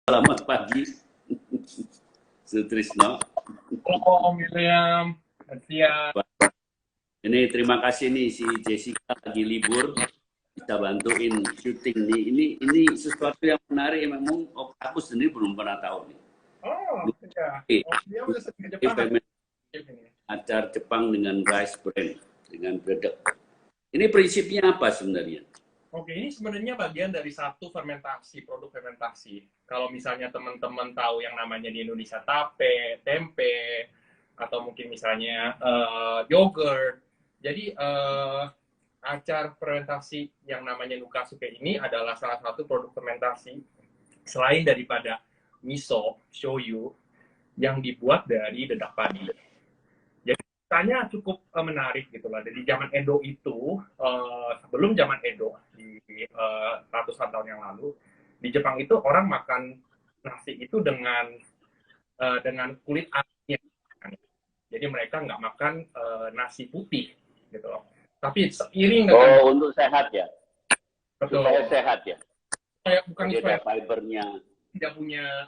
Selamat pagi, Sutrisno. Om William, siap. Ini terima kasih nih si Jessica lagi libur bisa bantuin syuting nih. Ini sesuatu yang menarik yang memang aku sendiri belum pernah tahu nih. Oh, iya. Dia udah sering ke Jepang. Acar Jepang dengan rice brand, dengan bledek. Ini prinsipnya apa sebenarnya? Oke, ini sebenarnya bagian dari satu fermentasi, produk fermentasi. Kalau misalnya teman-teman tahu yang namanya di Indonesia tape, tempe, atau mungkin misalnya yogurt. Jadi acar fermentasi yang namanya Nukasuke ini adalah salah satu produk fermentasi selain daripada miso, shoyu, yang dibuat dari dedak padi. Jadi ceritanya cukup menarik gitu lah. Dari zaman Edo itu, sebelum zaman Edo di ratusan tahun yang lalu, di Jepang itu orang makan nasi itu dengan kulit arinya. Jadi mereka nggak makan nasi putih gitu loh. Tapi seiring dengan untuk sehat ya. betul. Supaya sehat ya. Kayak bukan supaya fibernya.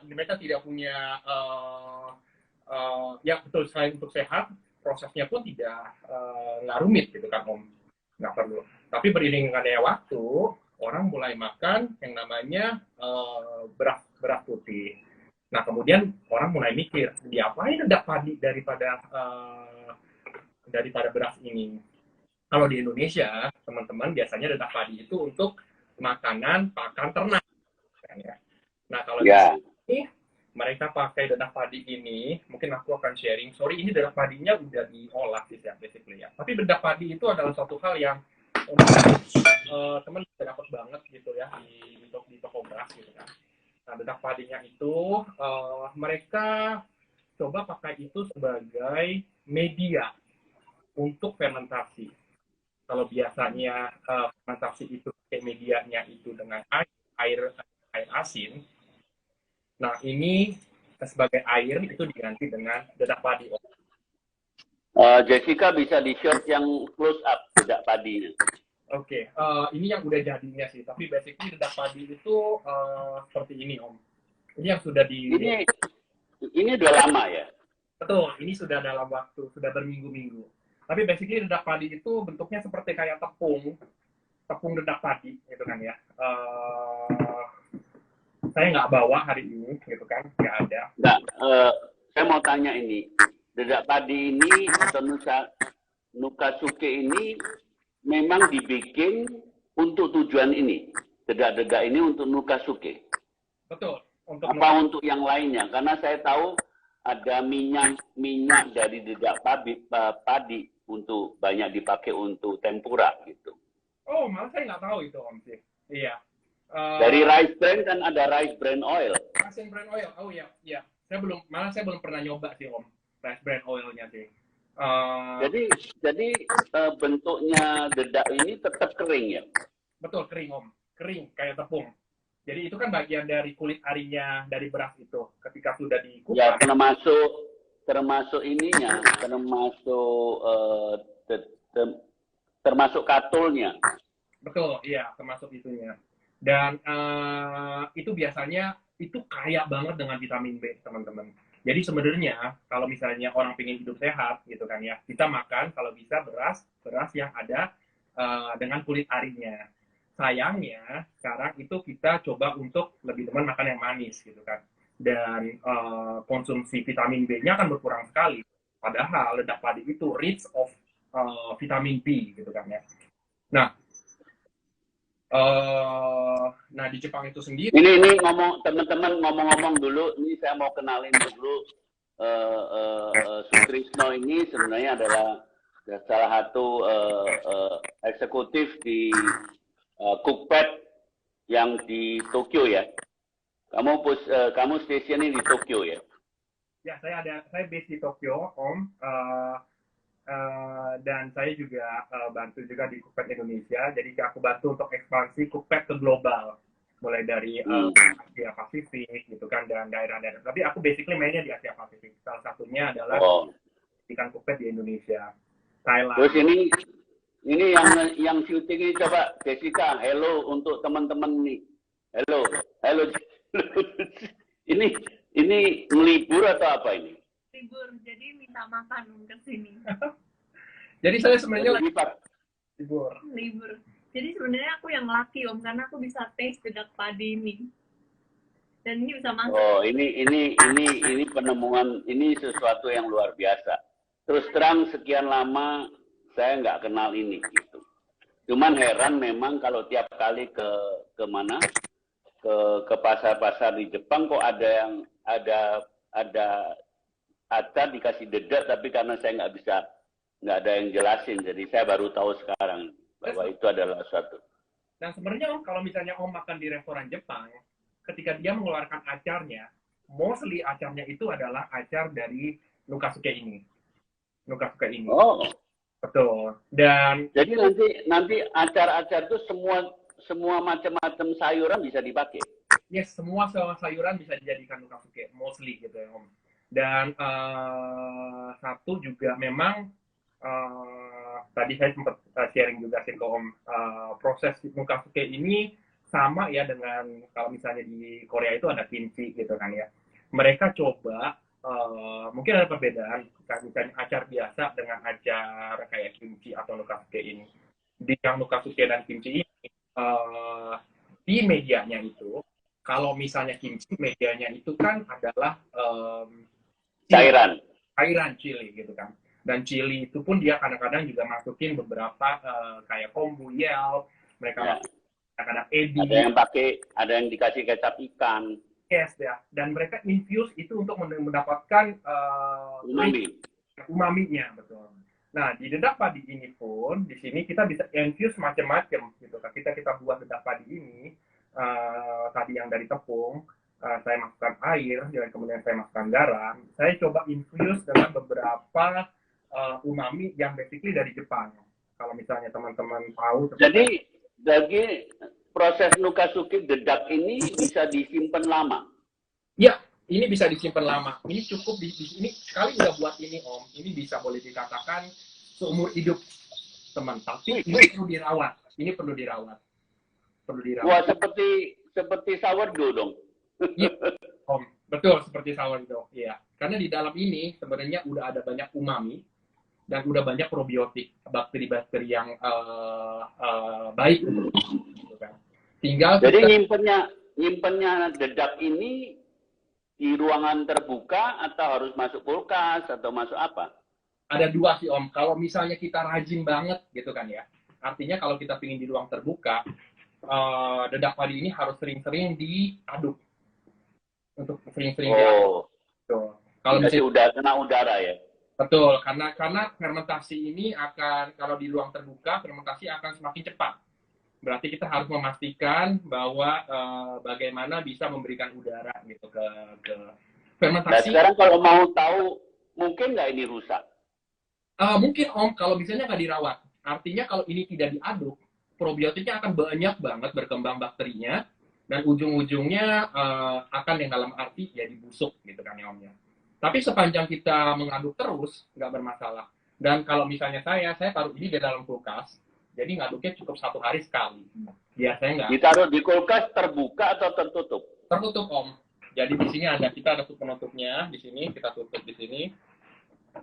Mereka tidak punya ya betul, selain untuk sehat, prosesnya pun tidak nggak rumit gitu kan Om, nggak perlu. Tapi beriring dengan waktu, orang mulai makan yang namanya beras putih. Nah kemudian orang mulai mikir, diapain dedak padi daripada beras ini? Kalau di Indonesia, teman-teman biasanya dedak padi itu untuk makanan pakan ternak. Ya. Nah kalau di sini mereka pakai dedak padi ini, mungkin aku akan sharing. Sorry, ini dedak padinya udah diolah sih ya, basically ya. Tapi dedak padi itu adalah suatu hal yang teman bisa dapat banget gitu ya di toko beras gitu kan. Nah, dedak padinya itu mereka coba pakai itu sebagai media untuk fermentasi. Kalau biasanya fermentasi itu kayak medianya itu dengan air asin. Nah, ini sebagai air itu diganti dengan dedak padi. Jessica bisa di-short yang close up dedak padinya. Oke, ini yang udah jadinya sih. Tapi basically dedak padi itu seperti ini Om. Ini yang sudah Ini udah lama ya? Betul, ini sudah dalam waktu, sudah berminggu-minggu. Tapi basically dedak padi itu bentuknya seperti kayak tepung dedak padi gitu kan ya. Saya nggak bawa hari ini gitu kan, nggak ada. Nggak, saya mau tanya ini, dedak padi ini atau Nukasuke ini memang dibikin untuk tujuan ini, dedak-dedak ini untuk Nukasuke. Betul. Untuk yang lainnya? Karena saya tahu ada minyak dari dedak padi untuk banyak dipakai untuk tempura gitu. Oh, malah saya nggak tahu itu Om sih. Iya. Dari rice bran kan ada rice bran oil. Rice bran oil, oh iya, iya. Saya belum pernah nyoba sih Om, rice bran oilnya sih. Jadi bentuknya dedak ini tetap kering ya? Betul, kering Om, kering kayak tepung. Jadi itu kan bagian dari kulit arinya dari beras itu. Ketika sudah dikupas. Ya, termasuk ininya, termasuk katulnya. Betul, iya, termasuk itunya. Dan itu biasanya itu kaya banget dengan vitamin B, teman-teman. Jadi sebenarnya kalau misalnya orang pengen hidup sehat gitu kan ya, kita makan kalau bisa beras yang ada dengan kulit arinya. Sayangnya sekarang itu kita coba untuk lebih demen makan yang manis gitu kan. Dan konsumsi vitamin B-nya akan berkurang sekali. Padahal dedak padi itu rich of vitamin B gitu kan ya. Nah di Jepang itu sendiri. Ini teman-teman ngomong-ngomong dulu. Ini saya mau kenalin dulu Sutrisno ini sebenarnya adalah salah satu eksekutif di Cookpad yang di Tokyo ya. Kamu stationnya di Tokyo ya? Ya, saya base di Tokyo, Om. Dan saya juga bantu juga di Cookpad Indonesia. Jadi aku bantu untuk ekspansi Cookpad ke global, mulai dari Asia Pasifik gitu kan, dan daerah-daerah. Tapi aku basically mainnya di Asia Pasifik. Salah satunya adalah ikan Cookpad di Indonesia, Thailand. Terus ini yang syuting ini coba Jessica, hello untuk teman-teman nih. Hello. ini melibur atau apa ini? Libur, jadi minta makan ke sini. Jadi saya sebenarnya lagi Lipat. libur. Libur. Jadi sebenarnya aku yang laki Om, karena aku bisa taste dedak padi ini. Dan ini bisa masak. Oh, ini penemuan, ini sesuatu yang luar biasa. Terus terang sekian lama saya nggak kenal ini gitu. Cuman heran memang kalau tiap kali ke mana ke pasar-pasar di Jepang kok ada acar dikasih dedak, tapi karena saya nggak ada yang jelasin, jadi saya baru tahu sekarang bahwa itu adalah suatu. Dan sebenarnya Om, kalau misalnya Om makan di restoran Jepang, ketika dia mengeluarkan acarnya, mostly acarnya itu adalah acar dari Nukasuke ini. Nukasuke ini. Oh, Betul. Dan jadi nanti acar-acar itu semua macam-macam sayuran bisa dipakai. yes, semua sayuran bisa dijadikan Nukasuke, mostly gitu ya Om. Dan satu juga memang tadi saya sempat sharing juga sih ke Om, proses Nukasuke ini sama ya dengan kalau misalnya di Korea itu ada kimchi gitu kan ya. Mereka coba mungkin ada perbedaan misalnya acar biasa dengan acar kayak kimchi atau Nukasuke ini. Di yang Nukasuke dan kimchi ini di medianya itu, kalau misalnya kimchi medianya itu kan adalah cairan chili gitu kan. Dan chili itu pun dia kadang-kadang juga masukin beberapa kayak kombu yel, mereka kadang-kadang edi. Ada yang dikasih kecap ikan. Yes ya. Dan mereka infuse itu untuk mendapatkan umaminya, betul. Nah, di dedak padi ini pun di sini kita bisa infuse macam-macam gitu kan. Kita buat dedak padi ini tadi yang dari tepung, saya masukkan air, dan kemudian saya masukkan garam. Saya coba infuse dengan beberapa umami yang basically dari Jepang. Kalau misalnya teman-teman tahu. Jadi proses Nukasuke dedak ini bisa disimpan lama. Ya, ini bisa disimpan lama. Ini cukup di ini sekali udah buat ini Om. Ini bisa boleh dikatakan seumur hidup teman. Tapi ini perlu dirawat. Ini perlu dirawat. Wah, seperti sourdough dong. Iya, Om. Betul, seperti sourdough. Iya. Karena di dalam ini sebenarnya udah ada banyak umami dan udah banyak probiotik, bakteri-bakteri yang baik. Gitu kan. Tinggal jadi nyimpennya dedak ini di ruangan terbuka atau harus masuk kulkas atau masuk apa? Ada dua sih Om. Kalau misalnya kita rajin banget gitu kan ya. Artinya kalau kita pingin di ruang terbuka, dedak padi ini harus sering-sering diaduk. Untuk sering-sering diaduk. Kalau misalnya udah kena udara ya. Betul, karena fermentasi ini akan, kalau di ruang terbuka, fermentasi akan semakin cepat. Berarti kita harus memastikan bahwa bagaimana bisa memberikan udara gitu ke fermentasi. Nah, sekarang kalau mau tahu, mungkin nggak ini rusak? Mungkin Om, kalau misalnya nggak dirawat. Artinya kalau ini tidak diaduk, probiotiknya akan banyak banget berkembang bakterinya, dan ujung-ujungnya akan yang dalam arti jadi busuk gitu kan ya Om ya. Tapi sepanjang kita mengaduk terus, nggak bermasalah. Dan kalau misalnya saya taruh ini di dalam kulkas, jadi ngaduknya cukup 1 hari sekali. Biasanya nggak. Ditaruh di kulkas terbuka atau tertutup? Tertutup Om. Jadi di sini kita ada penutupnya, di sini kita tutup di sini.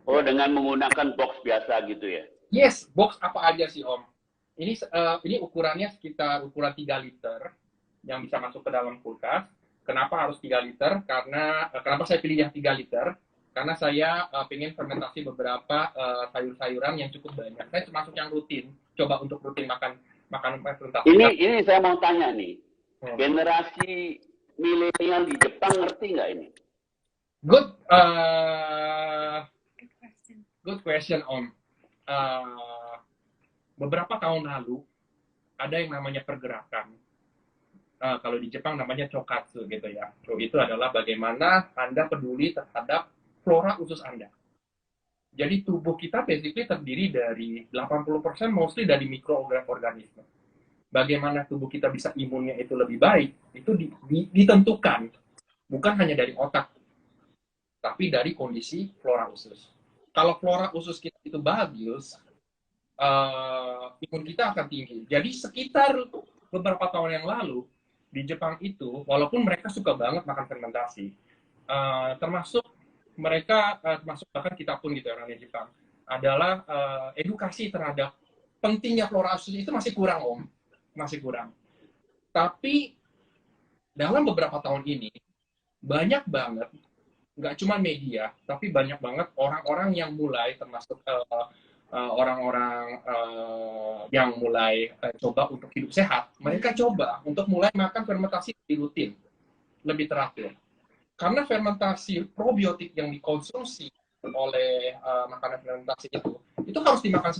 Oh, dengan menggunakan box biasa gitu ya? Yes, box apa aja sih Om. Ini ukurannya sekitar ukuran 3 liter yang bisa masuk ke dalam kulkas. Kenapa harus 3 liter? Karena kenapa saya pilih yang 3 liter? Karena saya pengen fermentasi beberapa sayur-sayuran yang cukup banyak. Saya termasuk yang rutin, coba untuk rutin makan fermentasi. Ini saya mau tanya nih, generasi milenial di Jepang ngerti nggak ini? Good question Om. Beberapa tahun lalu ada yang namanya pergerakan. Kalau di Jepang namanya chokatsu gitu ya. So, itu adalah bagaimana Anda peduli terhadap flora usus Anda. Jadi tubuh kita basically terdiri dari 80% mostly dari mikroorganisme. Bagaimana tubuh kita bisa imunnya itu lebih baik, itu ditentukan. Bukan hanya dari otak, tapi dari kondisi flora usus. Kalau flora usus kita itu bagus, imun kita akan tinggi. Jadi sekitar beberapa tahun yang lalu, di Jepang itu, walaupun mereka suka banget makan fermentasi, termasuk mereka, termasuk bahkan kita pun gitu orang Jepang, adalah edukasi terhadap pentingnya flora usus itu masih kurang Om, masih kurang. Tapi dalam beberapa tahun ini banyak banget, nggak cuma media, tapi banyak banget orang-orang yang mulai, termasuk orang-orang yang mulai coba untuk hidup sehat. Mereka coba untuk mulai makan fermentasi lebih rutin, lebih teratur. Karena fermentasi probiotik yang dikonsumsi oleh makanan fermentasi itu harus dimakan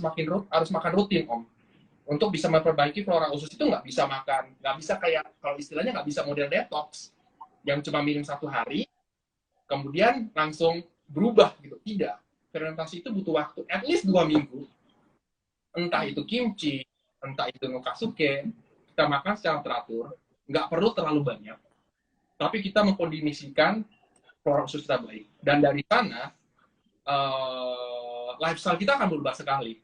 harus makan rutin Om. Untuk bisa memperbaiki flora usus itu nggak bisa kayak, kalau istilahnya nggak bisa model detox yang cuma minum 1 hari kemudian langsung berubah gitu. Tidak, fermentasi itu butuh waktu at least 2 minggu. Entah itu kimchi, entah itu nokasuke, kita makan secara teratur, nggak perlu terlalu banyak, tapi kita mengkondisikan flora usus kita baik. Dan dari sana lifestyle kita akan berubah sekali.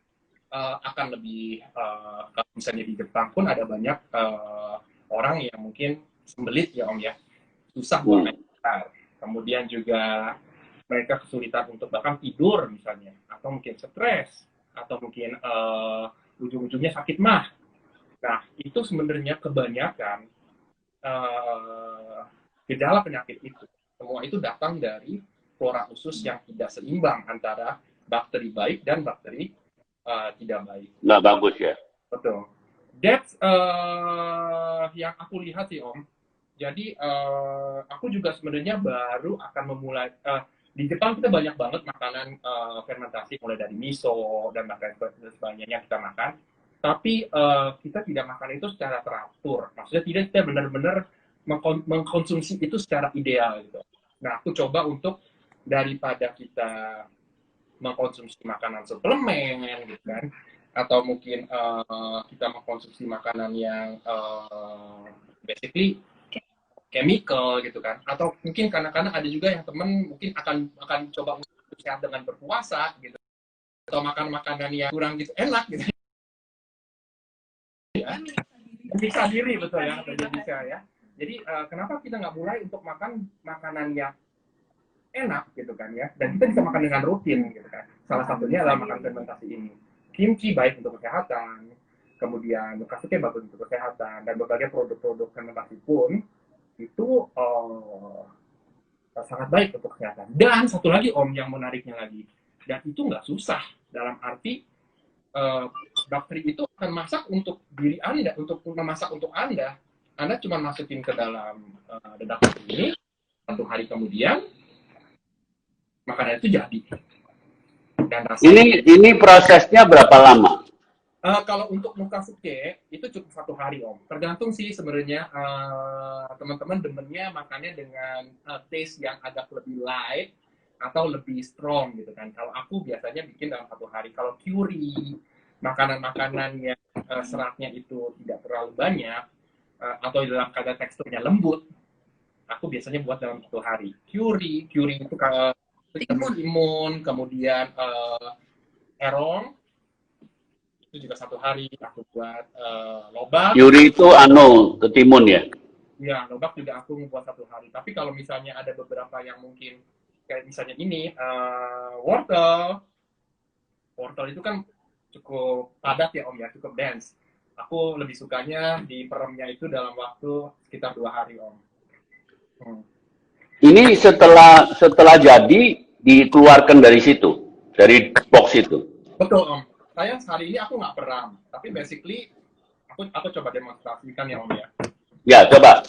Akan lebih, kalau misalnya di Jepang pun ada banyak orang yang mungkin sembelit ya Om ya, susah buat naik besar. Kemudian juga mereka kesulitan untuk bahkan tidur misalnya, atau mungkin stres, atau mungkin ujung-ujungnya sakit mah. Nah, itu sebenarnya kebanyakan gejala penyakit itu. Semua itu datang dari flora usus yang tidak seimbang antara bakteri baik dan bakteri tidak baik. Nggak bagus ya. Betul. That's yang aku lihat sih Om. Jadi aku juga sebenarnya baru akan memulai, di Jepang kita banyak banget makanan fermentasi, mulai dari miso dan sebagainya yang kita makan. Tapi kita tidak makan itu secara teratur. Maksudnya tidak kita benar-benar mengkonsumsi itu secara ideal gitu. Nah, aku coba untuk daripada kita mengkonsumsi makanan suplemen gitu kan, atau mungkin kita mengkonsumsi makanan yang basically chemical gitu kan, atau mungkin kadang-kadang ada juga yang temen mungkin akan coba untuk sehat dengan berpuasa gitu, atau makan makanan yang kurang gitu enak gitu ya, menyiksa diri betul ya, bisa ya. Jadi kenapa kita nggak mulai untuk makan makanan yang enak gitu kan ya, dan kita bisa makan dengan rutin gitu kan. Salah satunya adalah makan fermentasi ini. Kimchi baik untuk kesehatan, kemudian nokasuke bagus untuk kesehatan, dan berbagai produk-produk fermentasi pun itu sangat baik untuk kesehatan. Dan satu lagi Om yang menariknya lagi, dan itu nggak susah, dalam arti bakteri itu akan masak untuk diri Anda, untuk memasak untuk Anda cuma masukin ke dalam dedakan ini, 1 hari kemudian makanan itu jadi. Dan rasanya, ini prosesnya berapa lama? Kalau untuk nokasuke itu cukup 1 hari Om. Tergantung sih sebenarnya teman-teman demennya makannya dengan taste yang agak lebih light atau lebih strong gitu kan. Kalau aku biasanya bikin dalam 1 hari. Kalau curry, makanan-makanan yang seratnya itu tidak terlalu banyak atau dalam keadaan teksturnya lembut, aku biasanya buat dalam 1 hari. Curry itu timun, kemudian erong itu juga 1 hari aku buat. Lobak. Yuri itu ketimun ya? Ya, lobak juga aku membuat 1 hari. Tapi kalau misalnya ada beberapa yang mungkin kayak misalnya ini wortel itu kan cukup padat ya Om ya, cukup dense. Aku lebih sukanya di peremnya itu dalam waktu sekitar 2 hari Om. Ini setelah jadi dikeluarkan dari situ, dari box itu. Betul Om. Saya hari ini aku nggak peram, tapi basically aku coba demonstrasikan ya Om ya. Ya coba.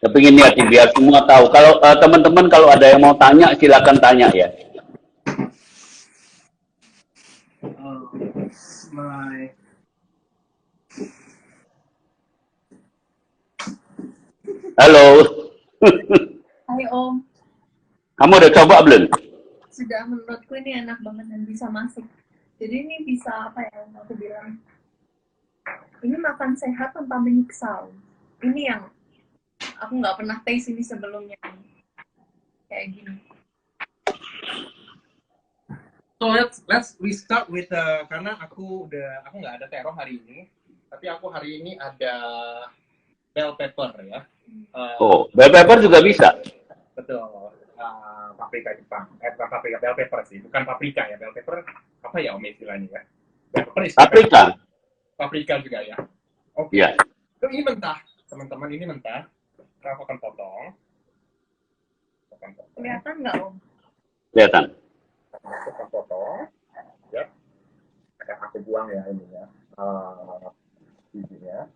Kepingin lihat biar semua tahu. Kalau teman-teman kalau ada yang mau tanya silakan tanya ya. Halo. Hai Om. Kamu udah coba belum? Sudah, menurutku ini enak banget dan bisa masuk. Jadi ini bisa apa ya aku bilang? Ini makan sehat tanpa menyiksa. Ini yang aku nggak pernah taste ini sebelumnya. Kayak gini. So we start with karena aku nggak ada terong hari ini, tapi aku hari ini ada bell pepper ya. Bell pepper juga bisa. Betul. paprika Jepang. Bukan paprika, bell pepper sih. Bukan paprika ya, bell pepper apa ya Om istilahnya ya? Bell pepper Paprika. Paprika juga ya. Oke. Ya. Ini mentah, teman-teman, ini mentah. Aku akan potong. Kelihatan nggak Om? Kelihatan. Aku akan potong. Ya. Akan aku buang ya ininya. Bijinya.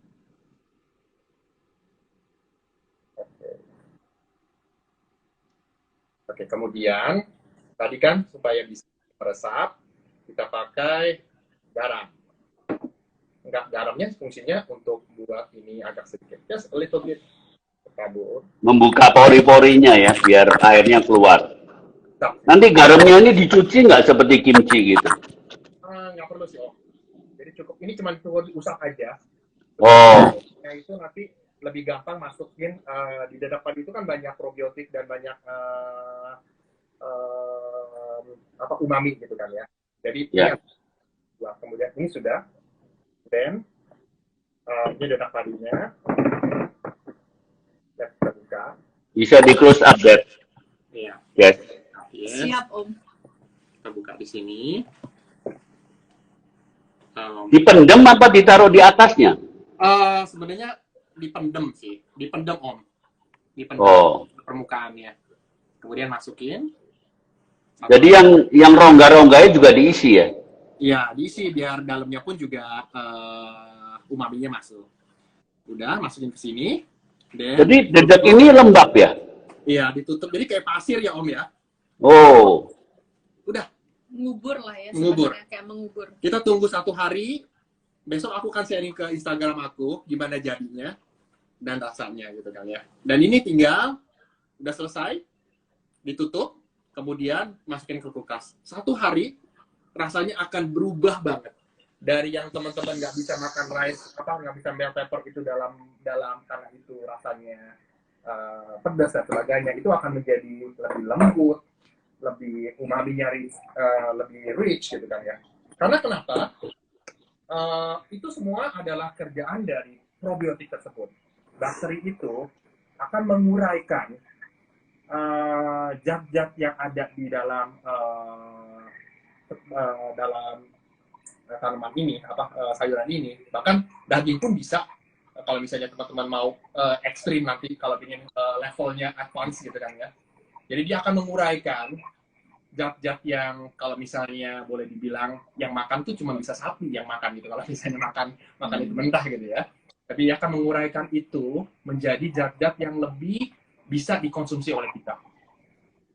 Oke. Oke, kemudian tadi kan supaya bisa meresap, kita pakai garam. Enggak, garamnya fungsinya untuk buat ini agak sedikit. Just a little bit. Tabur. Membuka pori-porinya ya, biar airnya keluar. Nanti garamnya ini dicuci nggak seperti kimchi gitu? Nggak perlu sih, Om. Jadi cukup, ini cuma perlu diusap aja. Oh. Nah, itu nanti lebih gampang masukin di dada padi itu kan banyak probiotik dan banyak umami gitu kan ya. Jadi Ya. kemudian ini sudah, dan ini dada padinya. Kita buka. Bisa di close up, Dad. Iya. Yes. Siap Om. Kita buka di sini. Dipendem apa ditaruh di atasnya? Sebenarnya dipendem sih, dipendem Om, dipendem permukaannya. Kemudian masukin. Jadi yang rongga-rongganya juga diisi ya? Iya, diisi biar dalamnya pun juga umaminya masuk. Udah masukin ke sini. Jadi dedek ini lembab ya? Iya, ditutup. Jadi kayak pasir ya Om ya. Oh. Udah. Mengubur lah ya, Mengubur. sebenarnya kayak mengubur. Kita tunggu 1 hari. Besok aku akan sharing ke Instagram aku gimana jadinya dan rasanya gitu kan ya. Dan ini tinggal udah selesai, ditutup, kemudian masukin ke kulkas. 1 hari rasanya akan berubah banget. Dari yang teman-teman nggak bisa makan rice, nggak bisa bell pepper itu dalam karena itu rasanya pedas dan sebagainya, itu akan menjadi lebih lembut, lebih umaminya lebih rich gitu kan ya. Karena kenapa? Itu semua adalah kerjaan dari probiotik tersebut. Bakteri itu akan menguraikan zat-zat yang ada di dalam tanaman ini, sayuran ini. Bahkan daging pun bisa, kalau misalnya teman-teman mau ekstrim nanti, kalau ingin levelnya advance gitu kan ya. Jadi dia akan menguraikan zat-zat yang kalau misalnya boleh dibilang yang makan tuh cuma bisa sapi yang makan gitu, kalau misalnya makan itu mentah gitu ya. Tapi dia akan menguraikan itu menjadi zat-zat yang lebih bisa dikonsumsi oleh kita.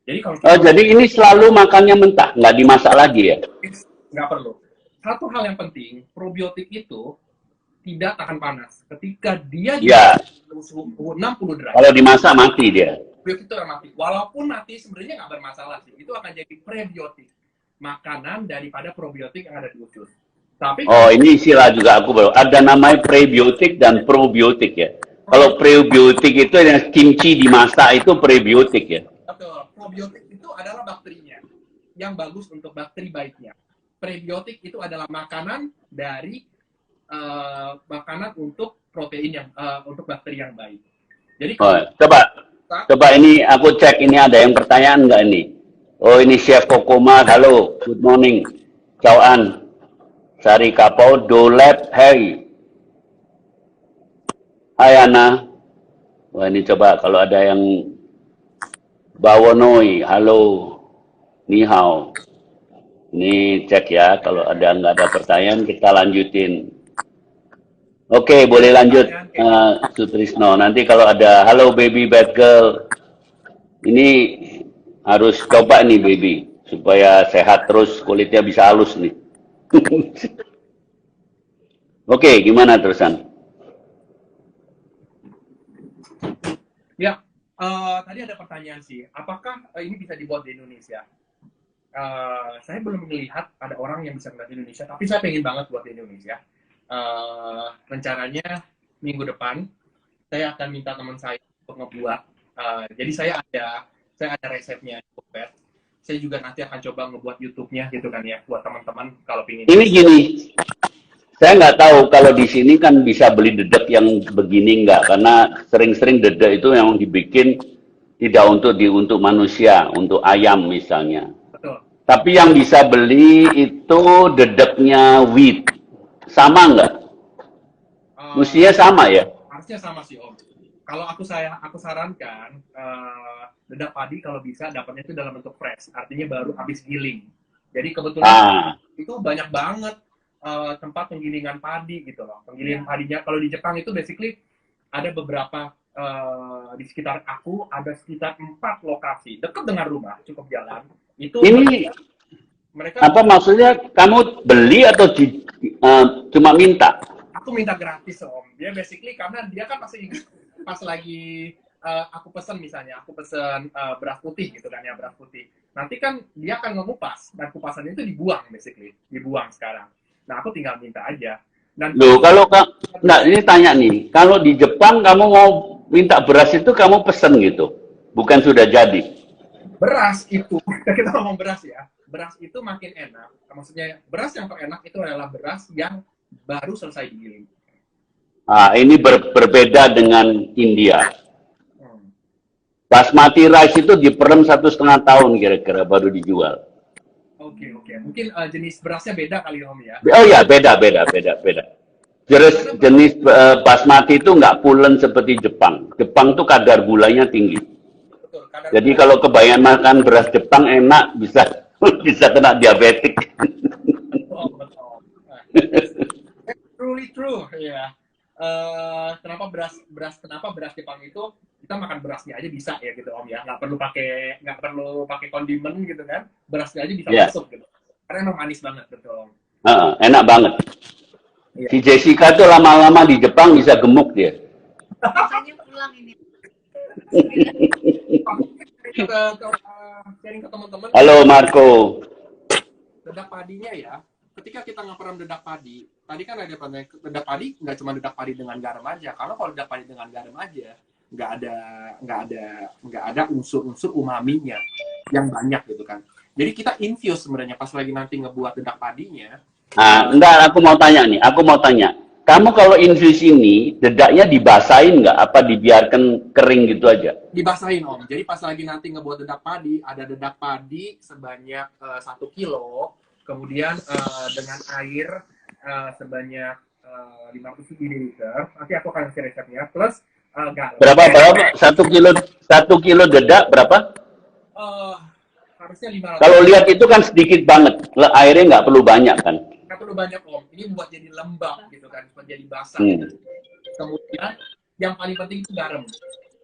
Jadi kalau jadi ini selalu makannya mentah, nggak dimasak lagi ya? Nggak perlu. Satu hal yang penting, probiotik itu tidak tahan panas. Ketika dia di suhu 60 derajat. Kalau dimasak mati dia. Probiotik itu akan mati. Walaupun mati sebenarnya nggak bermasalah sih. Itu akan jadi prebiotik. Makanan daripada probiotik yang ada di usus. Tapi ini istilah juga aku baru. Ada namanya prebiotik dan probiotik ya. Kalau prebiotik itu yang kimchi dimasak itu prebiotik ya. Betul. Probiotik itu adalah bakterinya. Yang bagus untuk bakteri baiknya. Prebiotik itu adalah makanan dari makanan untuk protein yang untuk bakteri yang baik. Jadi coba ini aku cek, ini ada yang pertanyaan nggak ini? Oh, ini Chef Kokoma, halo, good morning, Cauan, Sari Kapau, Dolep, hey, hai Ana. Wah, ini coba kalau ada yang Bawonoi, halo, ni hao. Ini cek ya, kalau ada nggak ada pertanyaan kita lanjutin. Oke, boleh lanjut, Sutrisno. Nanti kalau ada, halo baby bad girl, ini harus coba nih baby, supaya sehat terus, kulitnya bisa halus nih. Oke, gimana terusan? Ya, tadi ada pertanyaan sih, apakah ini bisa dibuat di Indonesia? Saya belum melihat ada orang yang bisa buat di Indonesia, tapi saya pengen banget buat di Indonesia. Rencananya minggu depan saya akan minta teman saya untuk ngebuat. Jadi saya ada resepnya di Cookpad. Saya juga nanti akan coba ngebuat YouTube-nya gitu kan ya, buat teman-teman kalau pingin. Ini gini, saya nggak tahu kalau di sini kan bisa beli dedek yang begini nggak, karena sering-sering dedek itu yang dibikin Tidak untuk manusia, untuk ayam misalnya. Betul. Tapi yang bisa beli itu dedeknya wheat. Sama nggak? Mestinya sama ya? Harusnya sama sih Om. Kalau aku sarankan dedak padi kalau bisa dapatnya itu dalam bentuk fresh, artinya baru habis giling. Jadi kebetulan itu banyak banget tempat penggilingan padi gitu loh. Penggilingan padinya kalau di Jepang itu basically ada beberapa di sekitar aku ada sekitar 4 lokasi dekat dengan rumah, cukup jalan. Itu ini mereka apa maksudnya? Kamu beli atau cuma minta? Aku minta gratis Om. Dia basically karena dia kan pasti pas lagi aku pesen misalnya, aku pesen beras putih gitu kan ya, beras putih. Nanti kan dia akan mengupas dan kupasannya itu dibuang basically, dibuang sekarang. Nah aku tinggal minta aja. Dan loh, kalau nggak, ini tanya nih, kalau di Jepang kamu mau minta beras itu kamu pesen gitu, bukan sudah jadi? Beras itu, kita ngomong beras ya, beras itu makin enak. Maksudnya beras yang terenak itu adalah beras yang baru selesai digiling. Ini berbeda dengan India. Basmati rice itu diperem 1,5 tahun kira-kira baru dijual. Oke. Mungkin jenis berasnya beda kali Om ya? Oh ya, beda. Jenis basmati itu nggak pulen seperti Jepang. Jepang tuh kadar gulanya tinggi. Betul, jadi kalau kebanyakan makan beras Jepang enak bisa kena diabetik. Betul. Truly true ya. Kenapa beras Jepang itu kita makan berasnya aja bisa ya gitu Om ya, nggak perlu pakai kondimen gitu kan, berasnya aja bisa masuk gitu. Karena emang manis banget betul Om. Enak banget. Si Jessica tuh lama-lama di Jepang bisa gemuk dia. Makanya pulang ini. Sharing ke teman-teman. Halo Marco. Dedak padinya ya. Ketika kita ngeperem dedak padi, tadi kan ada dedak padi nggak cuma dedak padi dengan garam aja. Karena kalau dedak padi dengan garam aja, nggak ada unsur-unsur umaminya yang banyak gitu kan. Jadi kita infuse sebenarnya pas lagi nanti ngebuat dedak padinya. Enggak, aku mau tanya. Kamu kalau infus ini, dedaknya dibasahin nggak? Apa dibiarkan kering gitu aja? Dibasahin Om. Jadi pas lagi nanti ngebuat dedak padi, ada dedak padi sebanyak 1 kilo, kemudian dengan air sebanyak 50 ml. Nanti aku akan kasih resepnya. Plus garam. Berapa? 1 kilo dedak berapa? Harusnya 500. Kalau lihat itu kan sedikit banget. Airnya nggak perlu banyak kan? Nggak perlu banyak Om. Ini buat jadi lembab gitu kan, buat jadi basah. Gitu. Kemudian yang paling penting itu garam.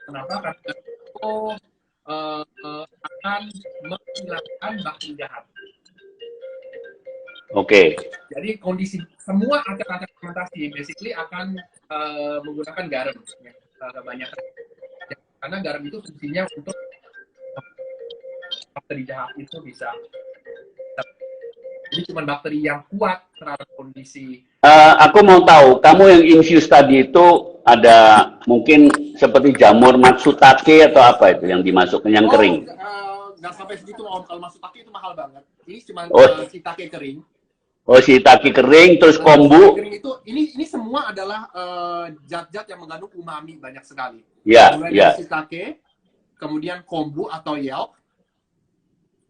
Kenapa? Karena itu akan menghilangkan bakteri jahat. Oke. Jadi kondisi semua acar-acar fermentasi basically akan menggunakan garam ya, kebanyakan. Karena garam itu fungsinya untuk bakteri jahat itu bisa. Jadi cuma bakteri yang kuat terhadap kondisi. Aku mau tahu, kamu yang infuse tadi itu ada mungkin seperti jamur matsutake atau apa itu yang dimasukkan yang kering? Nggak sampai segitu Om. Kalau matsutake itu mahal banget. Ini cuma shiitake kering. Oh, shiitake kering, terus kombu. Kering itu, ini semua adalah zat-zat yang mengandung umami banyak sekali. Ya. Shiitake, kemudian kombu atau yelp,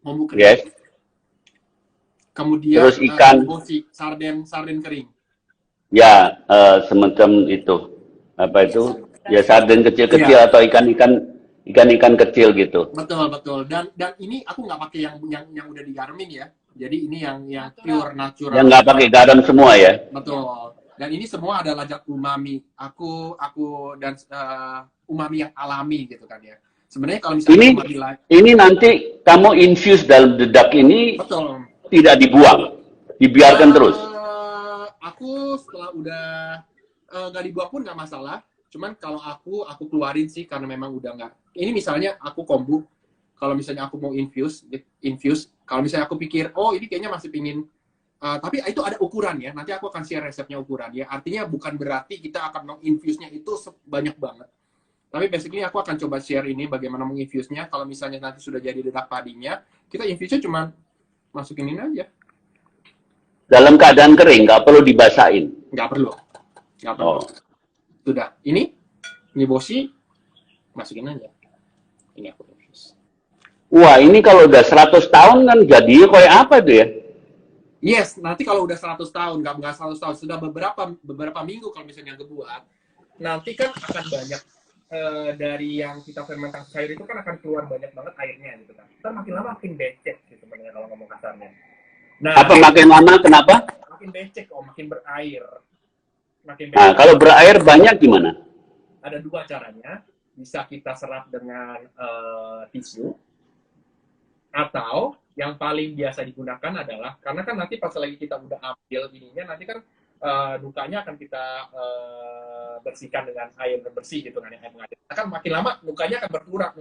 kombu kering. Yes. Kemudian terus ikan, sarden kering. Ya, semacam itu. Apa itu? Ya sarden kecil-kecil atau ikan-ikan kecil gitu. Betul. Dan ini aku nggak pakai yang udah digaramin ya. Jadi ini yang pure natural. Yang nggak pakai garam semua ya. Betul. Dan ini semua adalah zat umami. Aku dan umami yang alami gitu kan ya. Sebenarnya kalau misalnya ini nanti kamu infuse dalam dedak ini. Betul. Tidak dibuang, dibiarkan terus. Aku setelah udah nggak dibuang pun nggak masalah. Cuman kalau aku keluarin sih karena memang udah nggak. Ini misalnya aku kombu. Kalau misalnya aku mau infuse. Kalau misalnya aku pikir, oh ini kayaknya masih pingin. Tapi itu ada ukuran ya. Nanti aku akan share resepnya ukuran ya. Artinya bukan berarti kita akan menginfuse-nya itu banyak banget. Tapi basically aku akan coba share ini bagaimana menginfuse-nya. Kalau misalnya nanti sudah jadi dedak padinya, kita infuse-nya cuma masukin ini aja. Dalam keadaan kering, nggak perlu dibasahin? Nggak perlu. Sudah. Ini bosi, masukin aja. Ini aku tulis. Wah, ini kalau udah 100 tahun kan jadinya kayak apa tuh ya? Yes, nanti kalau udah 100 tahun, nggak 100 tahun, sudah beberapa minggu kalau misalnya ngebuat, nanti kan akan banyak dari yang kita fermentasi sayur itu kan akan keluar banyak banget airnya gitu kan. Ntar makin lama makin becek sih sebenarnya kalau ngomong kasarnya. Nah, Apa makin lama kenapa? makin becek, makin berair. Makin Nah, becek. kalau berair banyak gimana? Ada dua caranya, bisa kita serap dengan tisu, atau yang paling biasa digunakan adalah, karena kan nanti pas lagi kita udah ambil ininya, nanti kan lukanya akan kita bersihkan dengan air bersih gitu kan, air mengalir. Kan makin lama lukanya akan berkurang,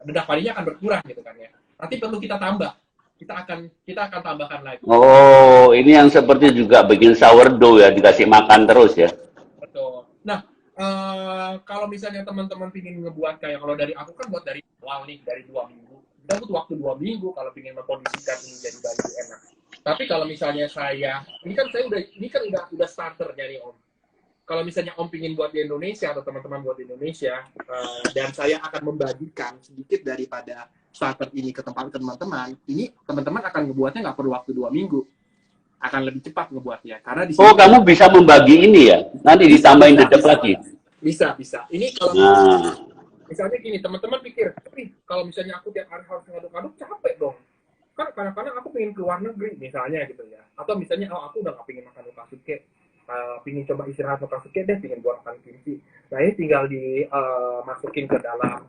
dedak padinya akan berkurang gitu kan ya. Nanti perlu kita tambah, kita akan tambahkan lagi. Oh, ini yang seperti juga bikin sourdough ya, dikasih makan terus ya. Betul. Nah, kalau misalnya teman-teman pingin ngebuat kayak, kalau dari aku kan buat dari awal nih, dari 2 minggu. Kita butuh waktu 2 minggu kalau pingin mengkondisikan ini jadi baju enak. Tapi kalau misalnya ini kan udah starternya nih Om. Kalau misalnya Om pingin buat di Indonesia atau teman-teman buat di Indonesia, dan saya akan membagikan sedikit daripada starter ini ke teman-teman, ini teman-teman akan ngebuatnya nggak perlu waktu 2 minggu. Akan lebih cepat ngebuatnya. Karena di sini, Oh, kamu bisa membagi ini ya? Nanti ditambahin dedek lagi? Bisa. Ini kalau misalnya gini, teman-teman pikir, tapi kalau misalnya aku tiap hari harus ngaduk-ngaduk, capek dong. Kan kadang-kadang aku pengen keluar negeri, misalnya gitu ya. Atau misalnya, aku udah gak pengen makan nukasuke, pengen coba istirahat nukasuke deh, pengen buat makan kimchi. Nah, ini tinggal dimasukin ke dalam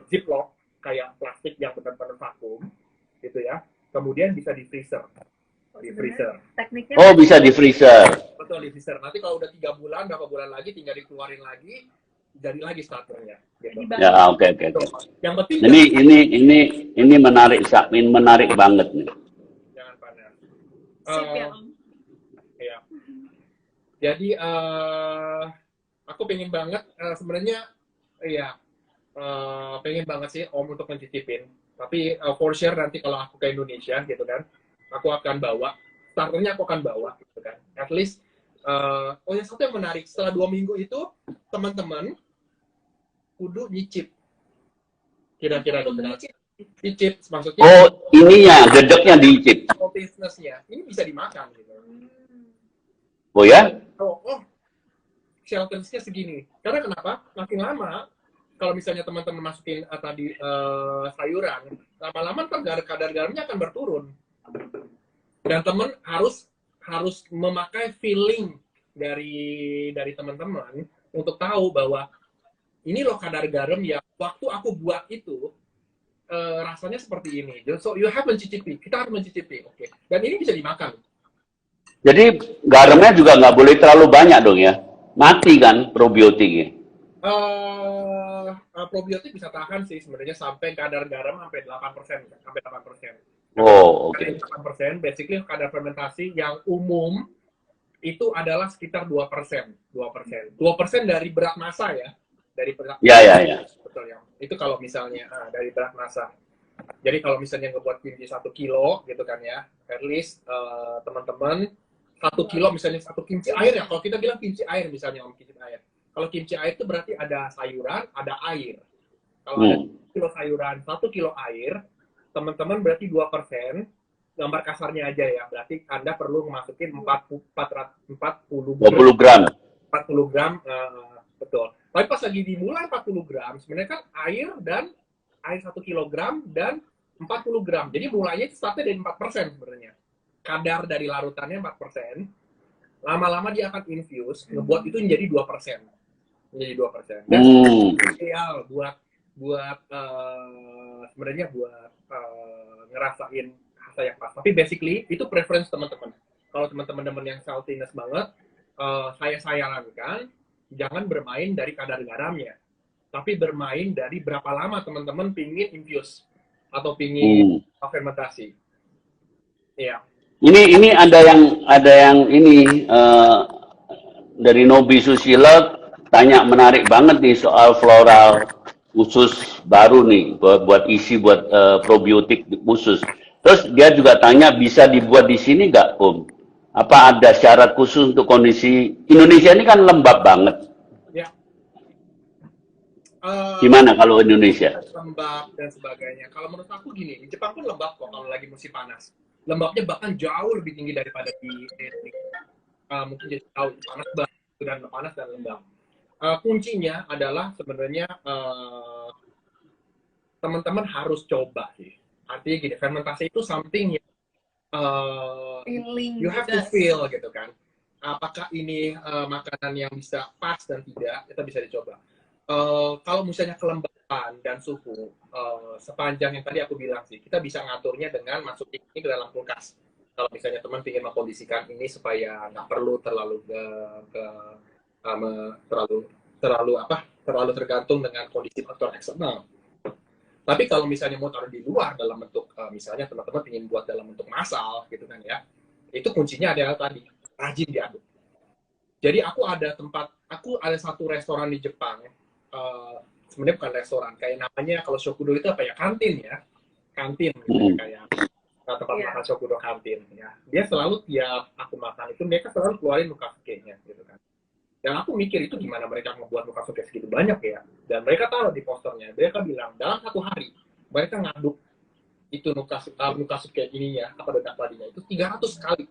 ziplock, kayak plastik yang benar-benar vakum, gitu ya. Kemudian bisa di freezer. Tekniknya Oh, bisa di freezer. Betul, di freezer. Nanti kalau udah 3 bulan, berapa bulan lagi, tinggal dikeluarin lagi, jadi lagi starternya. Gitu. Ya, oke. Yang penting Ini menarik banget nih. jangan panas. sip ya, Om. Ya. Jadi aku pengen banget sebenarnya pengen banget sih Om untuk mencicipin. Tapi for sure nanti kalau aku ke Indonesia gitu kan, aku akan bawa starternya, aku akan bawa gitu kan. At least yang satu yang menarik, setelah 2 minggu itu teman-teman kudu nyicip. Kira-kira gitu kan. Cicip maksudnya. Oh, ininya, dedeknya diicip. Businessnya ini bisa dimakan gitu. Oh ya? Sheltersnya segini. Karena kenapa? Makin lama, kalau misalnya teman-teman masukin tadi sayuran, lama-lama kan kadar garamnya akan berturun. Dan teman harus memakai feeling dari teman-teman untuk tahu bahwa ini loh kadar garam yang waktu aku buat itu rasanya seperti ini. So you have mencicipi. Kita harus mencicipi, oke. Dan ini bisa dimakan. Jadi garamnya juga nggak boleh terlalu banyak dong ya? Mati kan probiotiknya? Probiotik bisa tahan sih sebenarnya sampai kadar garam sampai 8%. Oh, oke. 8%, basically kadar fermentasi yang umum itu adalah sekitar 2%. 2% dari berat massa ya. Dari berat Ya. Betul ya. Itu kalau misalnya dari berat massa. Jadi kalau misalnya ngebuat kimchi 1 kilo gitu kan ya, at least teman-teman 1 kilo misalnya 1 kimchi air ya. Kalau kita bilang kimchi air misalnya kimchi air. Kalau kimchi air itu berarti ada sayuran, ada air. Kalau ada 1 kilo sayuran, 1 kilo air, teman-teman berarti 2%. Gambar kasarnya aja ya. Berarti Anda perlu masukin 40 gram. 40 gram, betul. Tapi pas lagi dimulai 40 gram, sebenarnya kan air 1 kilogram dan 40 gram. Jadi mulainya startnya dari 4% sebenarnya. Kadar dari larutannya 4%. Lama-lama dia akan infuse, ngebuat itu menjadi 2%. Menjadi 2%. Dan ideal buat sebenarnya buat ngerasain rasa yang pas. Tapi basically itu preference teman-teman. Kalau teman-teman yang saltiness banget, saya sarankan jangan bermain dari kadar garamnya, tapi bermain dari berapa lama teman-teman pingin infuse atau pingin fermentasi. Iya. Ini ada yang ini dari Nobi Susila tanya menarik banget nih soal floral khusus baru nih buat probiotik khusus. Terus dia juga tanya bisa dibuat di sini nggak Om? Apa ada syarat khusus untuk kondisi Indonesia ini kan lembab banget? Ya. Gimana kalau Indonesia? Lembab dan sebagainya. Kalau menurut aku gini, di Jepang pun lembab kok kalau lagi musim panas. Lembabnya bahkan jauh lebih tinggi daripada di Indonesia. Mungkin jadi tahu panas banget dan panas dan lembab. Kuncinya adalah sebenarnya teman-teman harus coba sih. Artinya gini, fermentasi itu something yang you have to feel gitu kan. Apakah ini makanan yang bisa pas dan tidak, kita bisa dicoba. Kalau misalnya kelembapan dan suhu, sepanjang yang tadi aku bilang sih, kita bisa ngaturnya dengan masukin ini ke dalam kulkas. Kalau misalnya teman ingin mengkondisikan ini supaya nggak perlu terlalu terlalu tergantung dengan kondisi faktor eksternal. Tapi kalau misalnya mau taruh di luar dalam bentuk, misalnya teman-teman ingin buat dalam bentuk massal gitu kan ya, itu kuncinya adalah tadi rajin diaduk. Jadi aku ada satu restoran di Jepang. Sebenarnya bukan restoran, kayak namanya kalau Shokudo itu apa ya, kantin ya, kantin gitu, kayak tempat makan Shokudo kantin ya. Dia selalu tiap aku makan itu mereka selalu keluarin nukafuke-nya gitu kan. Dan aku mikir itu gimana mereka membuat nukafuke segitu banyak ya. Dan mereka taruh di posternya, mereka bilang dalam satu hari mereka ngaduk itu nukafuke ininya, apa dedak padinya itu 300 kali.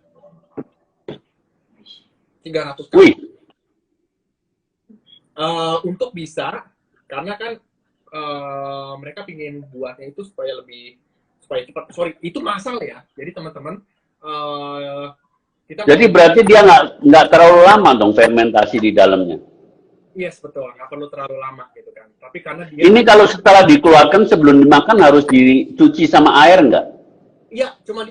300 kali. Untuk bisa, karena kan mereka pingin buatnya itu supaya cepat. Sorry, itu massal ya. Jadi teman-teman, jadi berarti dia nggak terlalu lama dong fermentasi di dalamnya. Yes, betul. Nggak perlu terlalu lama gitu kan. Tapi karena dia... Ini kalau setelah dikeluarkan sebelum dimakan harus dicuci sama air nggak? Iya, cuma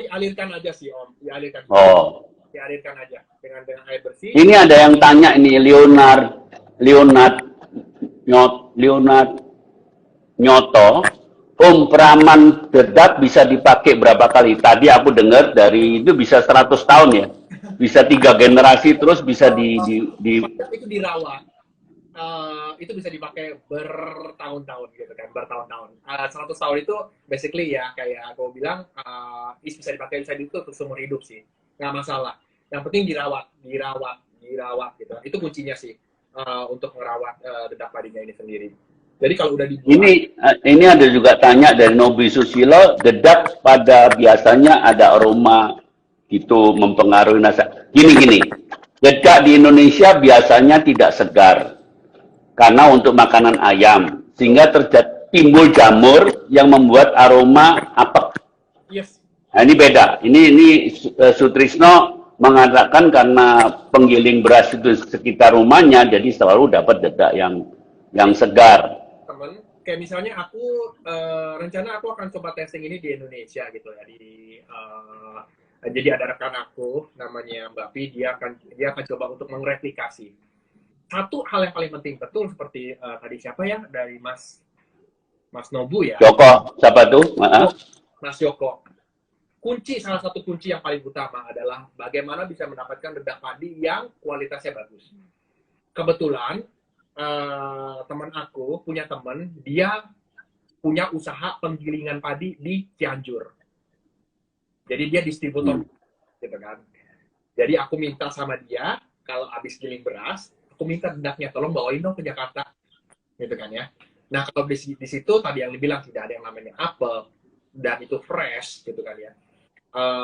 dialirkan aja sih Om. Dialirkan. Oh. Dialirkan aja dengan air bersih. Ini ada yang tanya ini Leonard Nyoto, peraman dedak bisa dipakai berapa kali? Tadi aku dengar dari itu bisa 100 tahun ya, bisa 3 generasi terus bisa itu dirawat. Itu bisa dipakai bertahun-tahun gitu kan, bertahun-tahun. 100 tahun itu basically ya kayak aku bilang bisa dipakai itu untuk seumur hidup sih, nggak masalah. Yang penting dirawat gitu. Itu kuncinya sih untuk merawat dedak padinya ini sendiri. Jadi kalau udah dibuat, ini ada juga tanya dari Nobi Susilo, dedak pada biasanya ada aroma gitu mempengaruhi rasa. Gini, dedak di Indonesia biasanya tidak segar karena untuk makanan ayam, sehingga timbul jamur yang membuat aroma apek. Yes. Nah, ini beda. Ini Sutrisno mengatakan karena penggiling beras itu sekitar rumahnya, jadi selalu dapat dedak yang segar. Temen, kayak misalnya aku rencana aku akan coba testing ini di Indonesia gitu ya. Jadi ada rekan aku namanya Mbak Pi, dia akan coba untuk mereplikasi. Satu hal yang paling penting betul seperti tadi siapa ya dari Mas Nobu ya. Joko, siapa tuh? Mas Joko. Salah satu kunci yang paling utama adalah bagaimana bisa mendapatkan dedak padi yang kualitasnya bagus. Kebetulan teman aku punya teman, dia punya usaha penggilingan padi di Cianjur. Jadi dia distributor, gitu kan. Jadi aku minta sama dia kalau habis giling beras, aku minta dedaknya tolong bawain dong ke Jakarta, gitu kan ya. Nah kalau di situ tadi yang dibilang tidak ada yang namanya apel dan itu fresh, gitu kan ya.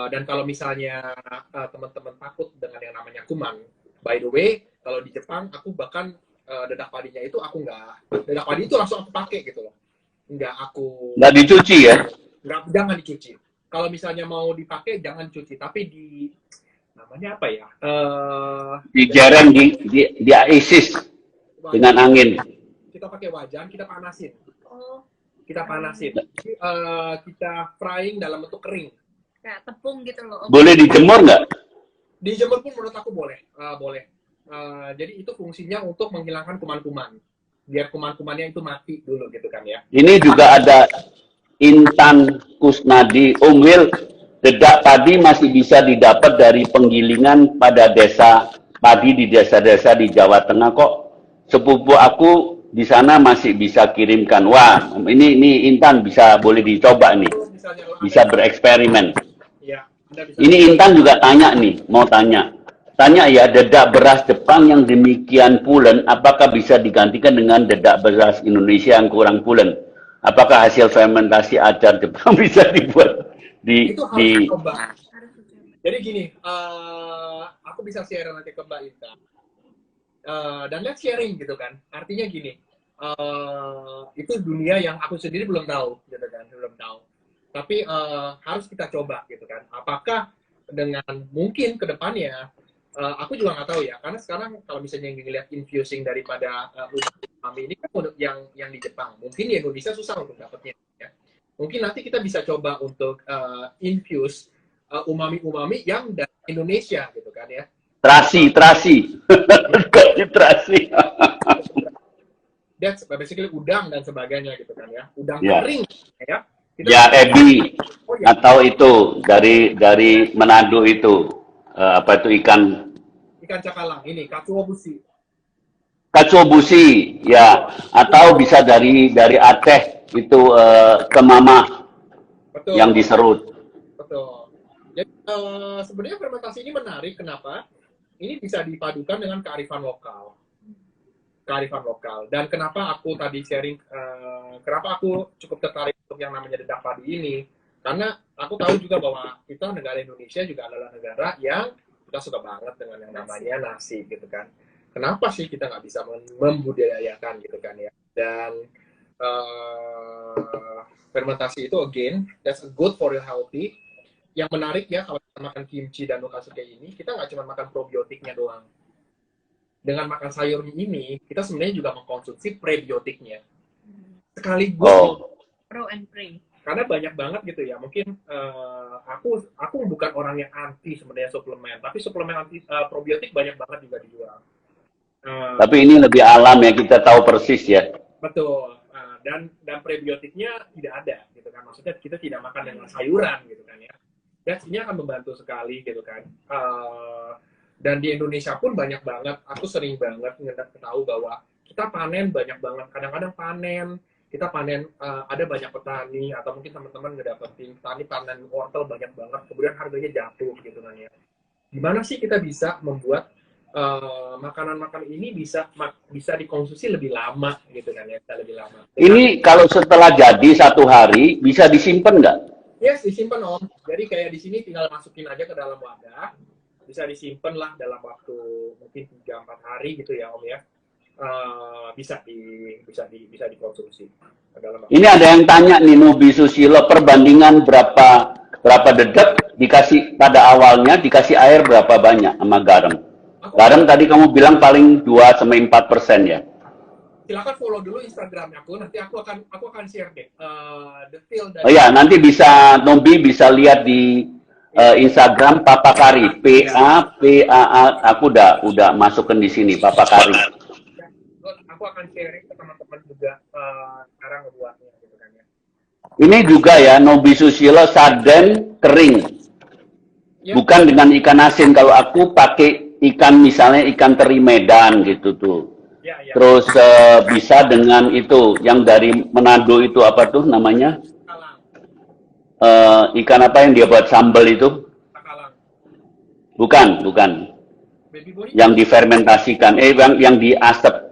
Dan kalau misalnya teman-teman takut dengan yang namanya kuman, by the way, kalau di Jepang aku bahkan dedak padinya itu dedak padi itu langsung aku pakai gitu loh, nggak dicuci ya, jangan dicuci. Kalau misalnya mau dipakai jangan dicuci, tapi namanya apa ya, dijarang di ISIS dengan angin. Kita pakai wajan, kita panasin, kita frying dalam bentuk kering kayak tepung gitu loh. Boleh dijemur nggak? Dijemur pun menurut aku boleh. Jadi itu fungsinya untuk menghilangkan kuman-kuman, biar kuman-kumannya itu mati dulu gitu kan ya. Ini juga ada Intan Kusnadi, Will, dedak padi masih bisa didapat dari penggilingan pada desa padi di desa-desa di Jawa Tengah kok. Sepupu aku di sana masih bisa kirimkan. Wah, ini Intan boleh dicoba nih, bisa bereksperimen. Ya, ini Intan juga tanya nih, mau tanya. tanya ya, dedak beras Jepang yang demikian pulen, apakah bisa digantikan dengan dedak beras Indonesia yang kurang pulen? Apakah hasil fermentasi acar Jepang bisa dibuat Itu harus dicoba. Jadi gini, aku bisa share nanti ke Mbak Ita. Dan let's sharing gitu kan. Artinya gini, itu dunia yang aku sendiri belum tahu, gitu kan, belum tahu. Tapi harus kita coba gitu kan. Apakah dengan mungkin ke depannya, aku juga nggak tahu ya. Karena sekarang kalau misalnya dilihat infusing daripada umami ini kan yang di Jepang. Mungkin di Indonesia susah untuk dapetnya. Ya. Mungkin nanti kita bisa coba untuk infuse umami-umami yang dari Indonesia gitu kan ya. Terasi. That's basically udang dan sebagainya gitu kan ya. Udang Ya. kering ya. Ya, ebi atau itu dari Manado itu apa itu ikan cakalang ini katsuobushi. katsuobushi ya, atau bisa dari Aceh itu kemamah Betul. yang diserut. Betul. Jadi sebenarnya fermentasi ini menarik. Kenapa? Ini bisa dipadukan dengan kearifan lokal. Dan kenapa aku tadi sharing, kenapa aku cukup tertarik untuk yang namanya dedak padi ini? Karena aku tahu juga bahwa kita negara Indonesia juga adalah negara yang kita suka banget dengan yang namanya nasi gitu kan. Kenapa sih kita nggak bisa membudidayakan gitu kan ya? Dan fermentasi itu again, that's good for your healthy. Yang menarik ya kalau kita makan kimchi dan nokasuke ini, kita nggak cuma makan probiotiknya doang. Dengan makan sayurnya ini, kita sebenarnya juga mengkonsumsi prebiotiknya. Sekaligus Pro and pray. karena banyak banget gitu ya. Mungkin aku bukan orang yang anti sebenarnya suplemen, tapi suplemen anti probiotik banyak banget juga dijual. Tapi ini lebih alam ya, kita tahu persis ya. Betul. Dan prebiotiknya tidak ada gitu kan. Maksudnya kita tidak makan dengan sayuran gitu kan ya. Dan ini akan membantu sekali gitu kan. Dan di Indonesia pun banyak banget, aku sering banget tahu bahwa kita panen banyak banget. Kadang-kadang kita panen, ada banyak petani, atau mungkin teman-teman ngedapetin petani panen wortel banyak banget, kemudian harganya jatuh gitu kan ya. Gimana sih kita bisa membuat makanan-makanan ini bisa dikonsumsi lebih lama gitu kan ya, bisa lebih lama. Ini kalau setelah jadi 1 hari, bisa disimpan nggak? Yes, disimpan Om. Jadi kayak di sini tinggal masukin aja ke dalam wadah, bisa disimpan lah dalam waktu mungkin 3-4 hari gitu ya Om ya. Bisa dikonsumsi. Ini ada yang tanya nih, Nubi Susilo, perbandingan berapa dedak dikasih pada awalnya, dikasih air berapa banyak sama garam? Garam tadi kamu bilang paling 2-4% ya. Silakan follow dulu Instagram aku, nanti aku akan share deh detail dari. Oh ya, nanti bisa Nubi bisa lihat di Instagram Papa Kari, PA, aku udah masukin di sini Papa Kari. Aku akan sharing ke teman-teman juga cara ngebuatnya gitu kan ya. Ini juga ya, Nobi Susilo sarden kering. Ya. Bukan dengan ikan asin. Kalau aku pakai ikan, misalnya ikan teri Medan gitu tuh. Ya. Terus bisa dengan itu, yang dari Manado itu apa tuh namanya? Ikan apa yang dia buat sambal itu? Takalang. Bukan. Baby boni? Yang difermentasikan, yang diasap.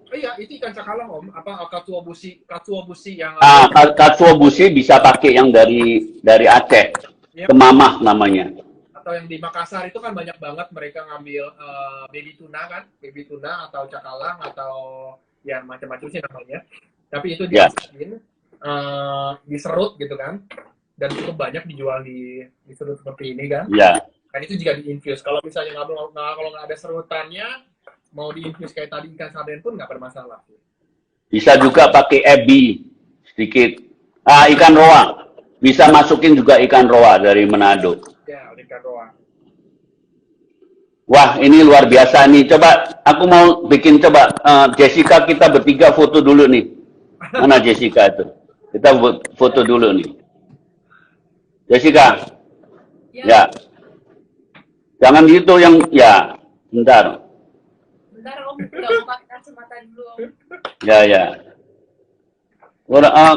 Iya, itu ikan cakalang Om. Apa katsuobushi yang Katsuobushi bisa pakai yang dari Aceh. Yep. Kemamah namanya. Atau yang di Makassar itu kan banyak banget mereka ngambil baby tuna atau cakalang atau ya macam-macam sih namanya. Tapi itu diasain, diserut gitu kan. Dan cukup banyak dijual di serut seperti ini kan. Ya. Dan itu juga di-infuse. Kalau misalnya kalau nggak ada serutannya, mau di-infuse kayak tadi ikan sarden pun nggak bermasalah. Bisa juga pakai ebi sedikit. Ikan roa. Bisa masukin juga ikan roa dari Manado. Ya, ikan roa. Wah, ini luar biasa nih. Coba, aku mau bikin Jessica, kita bertiga foto dulu nih. Mana Jessica itu? Kita foto dulu nih. Jessica. Ya. Jangan gitu yang, ya. Bentar Om, udah pakai kacamata dulu Om. Ya.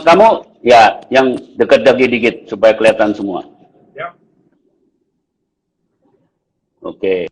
Kamu ya yang dekat dikit supaya kelihatan semua. Ya. Oke.